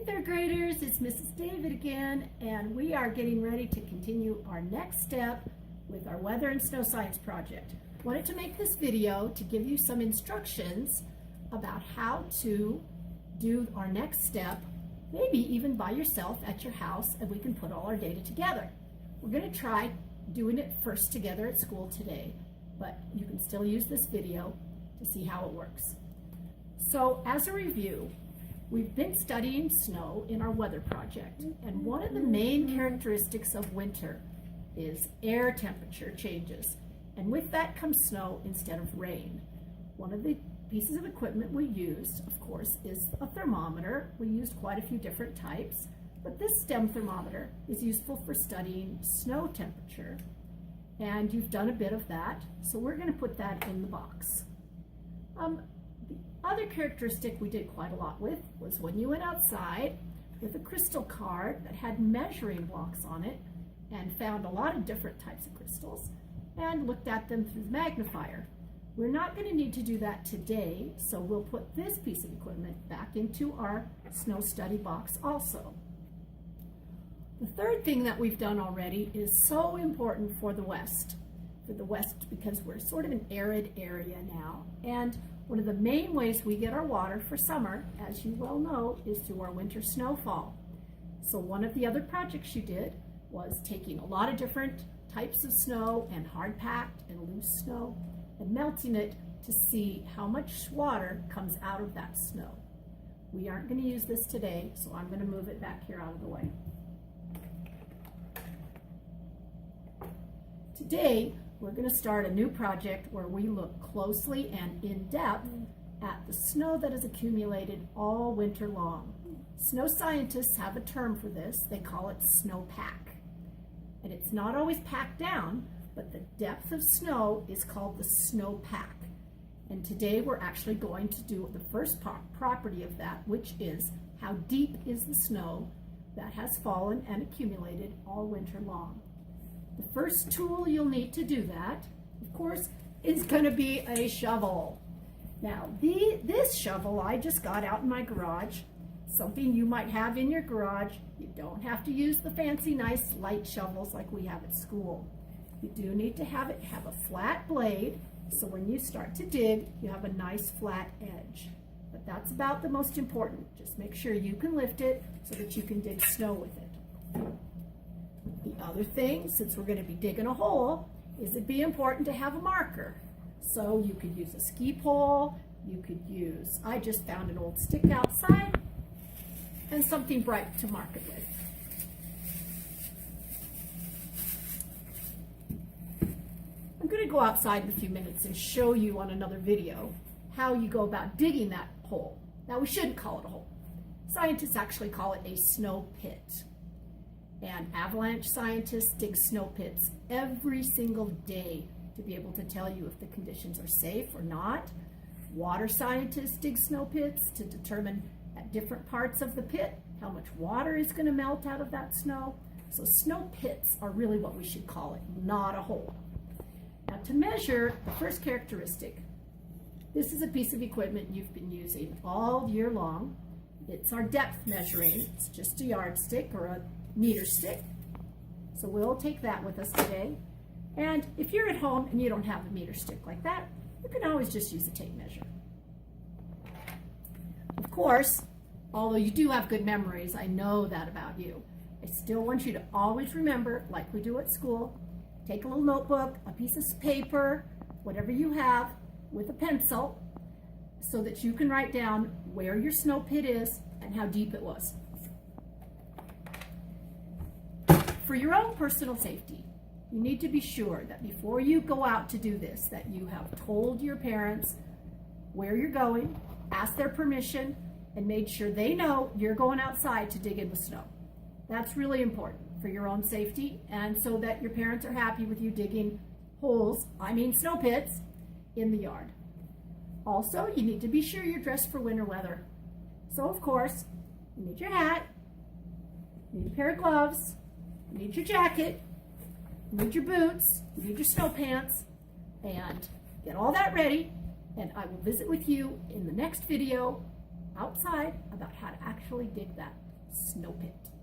third graders, it's Mrs. David again, and we are getting ready to continue our next step with our weather and snow science project. Wanted to make this video to give you some instructions about how to do our next step, maybe even by yourself at your house, and we can put all our data together. We're going to try doing it first together at school today, but you can still use this video to see how it works. So as a review, we've been studying snow in our weather project, and one of the main characteristics of winter is air temperature changes, and with that comes snow instead of rain. One of the pieces of equipment we used, of course, is a thermometer. We used quite a few different types, but this STEM thermometer is useful for studying snow temperature, and you've done a bit of that, so we're going to put that in the box. The other characteristic we did quite a lot with was when you went outside with a crystal card that had measuring blocks on it and found a lot of different types of crystals and looked at them through the magnifier. We're not going to need to do that today, so we'll put this piece of equipment back into our snow study box also. The third thing that we've done already is so important for the West because we're sort of an arid area now, and one of the main ways we get our water for summer, as you well know, is through our winter snowfall. So one of the other projects you did was taking a lot of different types of snow and hard packed and loose snow and melting it to see how much water comes out of that snow. We aren't going to use this today, so I'm going to move it back here out of the way. Today, we're going to start a new project where we look closely and in depth at the snow that is accumulated all winter long. Snow scientists have a term for this. They call it snowpack. And it's not always packed down, but the depth of snow is called the snowpack. And today we're actually going to do the first property of that, which is how deep is the snow that has fallen and accumulated all winter long. The first tool you'll need to do that, of course, is going to be a shovel. Now, this shovel I just got out in my garage, something you might have in your garage. You don't have to use the fancy, nice, light shovels like we have at school. You do need to have it have a flat blade, so when you start to dig, you have a nice flat edge. But that's about the most important. Just make sure you can lift it so that you can dig snow with it. The other thing, since we're going to be digging a hole, is it'd be important to have a marker. So you could use a ski pole, you could use, I just found an old stick outside, and something bright to mark it with. I'm going to go outside in a few minutes and show you on another video how you go about digging that hole. Now, we shouldn't call it a hole. Scientists actually call it a snow pit. And avalanche scientists dig snow pits every single day to be able to tell you if the conditions are safe or not. Water scientists dig snow pits to determine at different parts of the pit how much water is going to melt out of that snow. So snow pits are really what we should call it, not a hole. Now, to measure the first characteristic, this is a piece of equipment you've been using all year long. It's our depth measuring. It's just a yardstick or a meter stick. So we'll take that with us today. And if you're at home and you don't have a meter stick like that, you can always just use a tape measure. Of course, although you do have good memories, I know that about you, I still want you to always remember, like we do at school, take a little notebook, a piece of paper, whatever you have, with a pencil, so that you can write down where your snow pit is and how deep it was. For your own personal safety, you need to be sure that before you go out to do this, that you have told your parents where you're going, asked their permission, and made sure they know you're going outside to dig in the snow. That's really important for your own safety and so that your parents are happy with you digging holes, snow pits, in the yard. Also, you need to be sure you're dressed for winter weather. So, of course, you need your hat, you need a pair of gloves, you need your jacket, you need your boots, you need your snow pants, and get all that ready, and I will visit with you in the next video outside about how to actually dig that. SnowPit.